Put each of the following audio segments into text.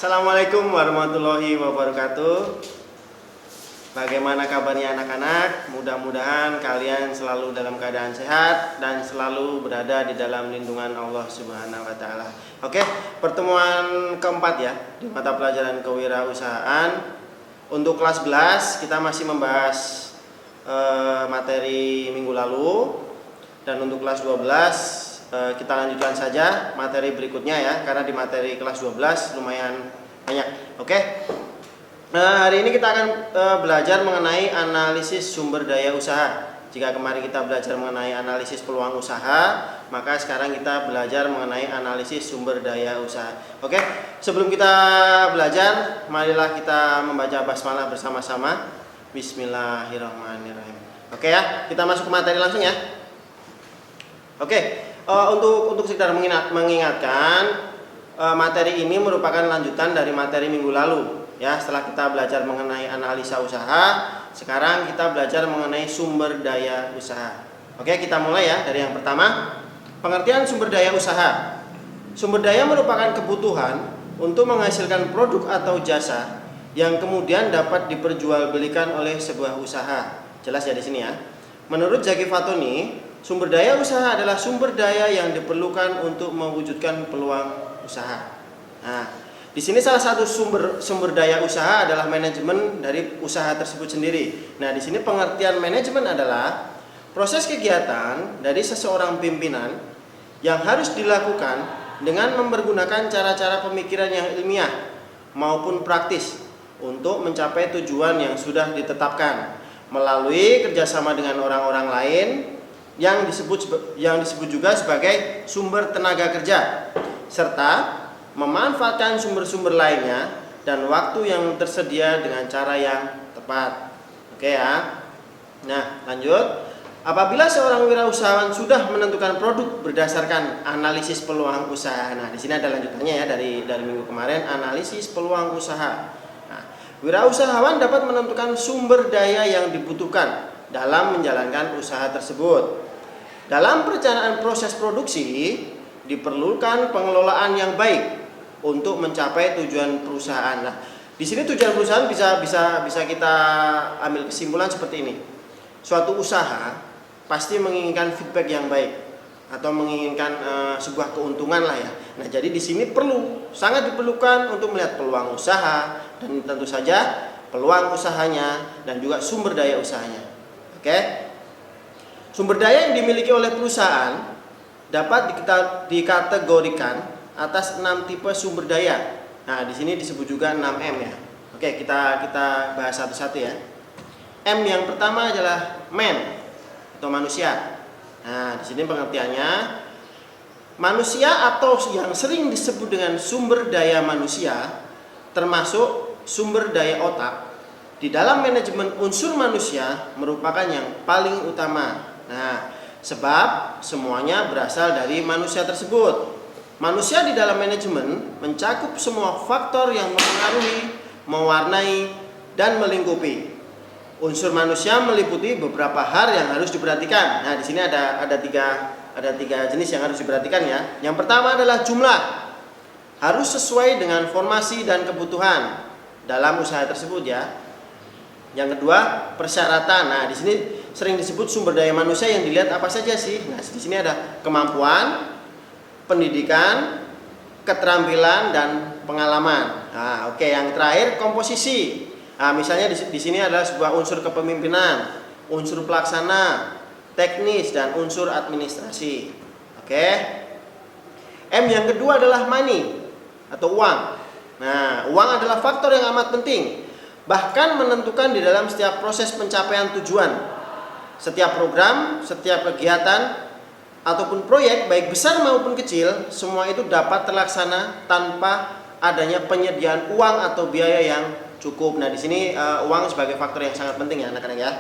Assalamualaikum warahmatullahi wabarakatuh. Bagaimana kabarnya anak-anak? Mudah-mudahan kalian selalu dalam keadaan sehat dan selalu berada di dalam lindungan Allah Subhanahu wa taala. Oke, pertemuan keempat ya di mata pelajaran kewirausahaan. Untuk kelas 11 kita masih membahas materi minggu lalu, dan untuk kelas 12 kita lanjutkan saja materi berikutnya ya, karena di materi kelas 12 lumayan banyak. Oke. Hari ini kita akan belajar mengenai analisis sumber daya usaha. Jika kemarin kita belajar mengenai analisis peluang usaha, maka sekarang kita belajar mengenai analisis sumber daya usaha. Oke, sebelum kita belajar, marilah kita membaca basmalah bersama-sama. Bismillahirrahmanirrahim. Oke ya, kita masuk ke materi langsung ya. Oke, untuk sekedar mengingatkan, materi ini merupakan lanjutan dari materi minggu lalu. Ya, setelah kita belajar mengenai analisa usaha, sekarang kita belajar mengenai sumber daya usaha. Oke, kita mulai ya dari yang pertama. Pengertian sumber daya usaha. Sumber daya merupakan kebutuhan untuk menghasilkan produk atau jasa yang kemudian dapat diperjualbelikan oleh sebuah usaha. Jelas ya di sini ya. Menurut Zaki Fatoni, sumber daya usaha adalah sumber daya yang diperlukan untuk mewujudkan peluang usaha. Nah, di sini salah satu sumber daya usaha adalah manajemen dari usaha tersebut sendiri. Nah, di sini pengertian manajemen adalah proses kegiatan dari seseorang pimpinan yang harus dilakukan dengan mempergunakan cara-cara pemikiran yang ilmiah maupun praktis untuk mencapai tujuan yang sudah ditetapkan melalui kerjasama dengan orang-orang lain yang disebut juga sebagai sumber tenaga kerja, serta memanfaatkan sumber-sumber lainnya dan waktu yang tersedia dengan cara yang tepat. Oke ya. Nah, lanjut. Apabila seorang wirausahawan sudah menentukan produk berdasarkan analisis peluang usaha. Nah, di sini ada lanjutannya ya dari minggu kemarin, analisis peluang usaha. Nah, wirausahawan dapat menentukan sumber daya yang dibutuhkan dalam menjalankan usaha tersebut. Dalam perencanaan proses produksi diperlukan pengelolaan yang baik untuk mencapai tujuan perusahaan. Nah, di sini tujuan perusahaan bisa kita ambil kesimpulan seperti ini. Suatu usaha pasti menginginkan feedback yang baik atau menginginkan sebuah keuntungan lah ya. Nah, jadi di sini sangat diperlukan untuk melihat peluang usaha dan tentu saja peluang usahanya dan juga sumber daya usahanya. Oke. Sumber daya yang dimiliki oleh perusahaan dapat dikategorikan atas 6 tipe sumber daya. Nah, di sini disebut juga 6M ya. Oke, kita bahas satu-satu ya. M yang pertama adalah man atau manusia. Nah, di sini pengertiannya manusia atau yang sering disebut dengan sumber daya manusia termasuk sumber daya otak. Di dalam manajemen unsur manusia merupakan yang paling utama. Nah, sebab semuanya berasal dari manusia tersebut. Manusia di dalam manajemen mencakup semua faktor yang mempengaruhi, mewarnai, dan melingkupi. Unsur manusia meliputi beberapa hal yang harus diperhatikan. Nah, di sini ada tiga jenis yang harus diperhatikan ya. Yang pertama adalah jumlah. Harus sesuai dengan formasi dan kebutuhan dalam usaha tersebut ya. Yang kedua, persyaratan. Nah, di sini sering disebut sumber daya manusia yang dilihat apa saja sih? Nah, di sini ada kemampuan, pendidikan, keterampilan, dan pengalaman. Nah, oke, yang terakhir komposisi. Nah, misalnya di sini adalah sebuah unsur kepemimpinan, unsur pelaksana, teknis, dan unsur administrasi. Oke. M yang kedua adalah money atau uang. Nah, uang adalah faktor yang amat penting, bahkan menentukan di dalam setiap proses pencapaian tujuan. Setiap program, setiap kegiatan ataupun proyek baik besar maupun kecil, semua itu dapat terlaksana tanpa adanya penyediaan uang atau biaya yang cukup. Nah, di sini uang sebagai faktor yang sangat penting ya anak-anak ya.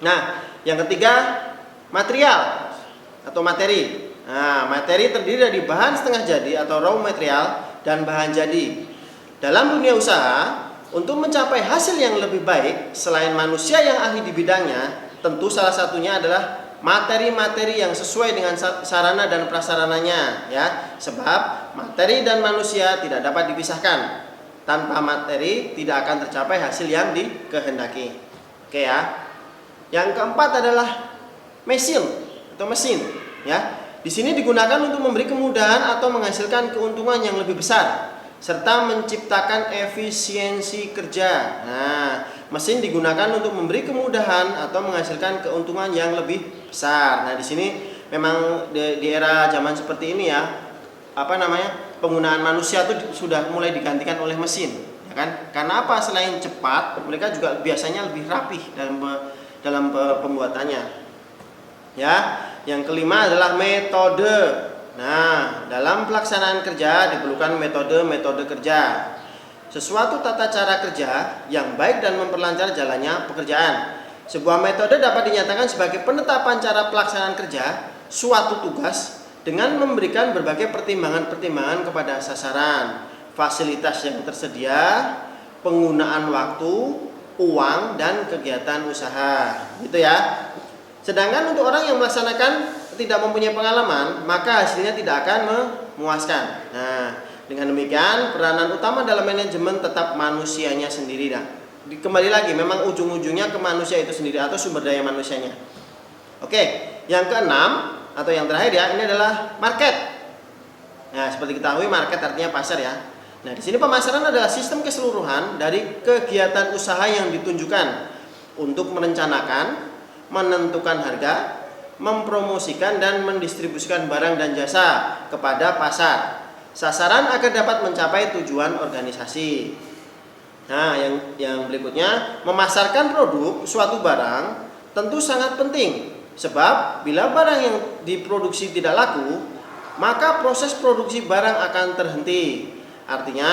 Nah, yang ketiga, material atau materi. Nah, materi terdiri dari bahan setengah jadi atau raw material dan bahan jadi. Dalam dunia usaha, untuk mencapai hasil yang lebih baik, selain manusia yang ahli di bidangnya, tentu salah satunya adalah materi-materi yang sesuai dengan sarana dan prasarananya ya. Sebab materi dan manusia tidak dapat dipisahkan. Tanpa materi tidak akan tercapai hasil yang dikehendaki. Oke ya. Yang keempat adalah mesin atau mesin ya. Di sini digunakan untuk memberi kemudahan atau menghasilkan keuntungan yang lebih besar serta menciptakan efisiensi kerja. Nah, mesin digunakan untuk memberi kemudahan atau menghasilkan keuntungan yang lebih besar. Nah, di sini memang di era zaman seperti ini ya, penggunaan manusia itu sudah mulai digantikan oleh mesin, ya kan? Karena apa? Selain cepat, mereka juga biasanya lebih rapih dalam pembuatannya. Ya, yang kelima adalah metode. Nah, dalam pelaksanaan kerja diperlukan metode-metode kerja. Sesuatu tata cara kerja yang baik dan memperlancar jalannya pekerjaan. Sebuah metode dapat dinyatakan sebagai penetapan cara pelaksanaan kerja suatu tugas dengan memberikan berbagai pertimbangan-pertimbangan kepada sasaran, fasilitas yang tersedia, penggunaan waktu, uang, dan kegiatan usaha. Gitu ya. Sedangkan untuk orang yang melaksanakan tidak mempunyai pengalaman, maka hasilnya tidak akan memuaskan. Nah, dengan demikian peranan utama dalam manajemen tetap manusianya sendiri. Nah, kembali lagi memang ujung-ujungnya ke manusia itu sendiri atau sumber daya manusianya. Oke, yang keenam atau yang terakhir ya, ini adalah market. Nah, seperti diketahui market artinya pasar ya. Nah, di sini pemasaran adalah sistem keseluruhan dari kegiatan usaha yang ditunjukkan untuk merencanakan, menentukan harga, mempromosikan dan mendistribusikan barang dan jasa kepada pasar. Sasaran agar dapat mencapai tujuan organisasi. Nah, yang berikutnya, memasarkan produk suatu barang tentu sangat penting. Sebab bila barang yang diproduksi tidak laku, maka proses produksi barang akan terhenti. Artinya,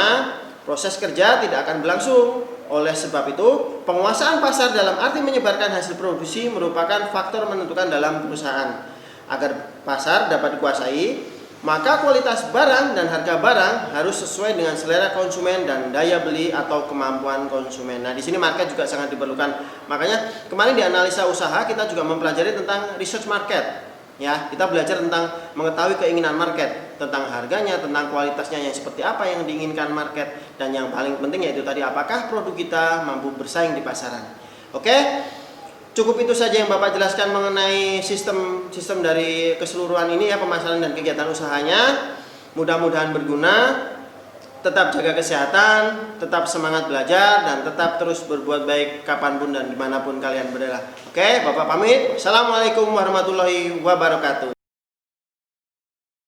proses kerja tidak akan berlangsung. Oleh sebab itu, penguasaan pasar dalam arti menyebarkan hasil produksi merupakan faktor menentukan dalam perusahaan. Agar pasar dapat dikuasai, maka kualitas barang dan harga barang harus sesuai dengan selera konsumen dan daya beli atau kemampuan konsumen. Nah, di sini market juga sangat diperlukan. Makanya kemarin di analisa usaha kita juga mempelajari tentang research market. Ya, kita belajar tentang mengetahui keinginan market, tentang harganya, tentang kualitasnya yang seperti apa yang diinginkan market, dan yang paling penting yaitu tadi apakah produk kita mampu bersaing di pasaran. Oke, cukup itu saja yang Bapak jelaskan mengenai sistem dari keseluruhan ini ya, pemasaran dan kegiatan usahanya. Mudah-mudahan berguna. Tetap jaga kesehatan, tetap semangat belajar, dan tetap terus berbuat baik kapanpun dan dimanapun kalian berada. Oke, Bapak pamit. Assalamualaikum warahmatullahi wabarakatuh.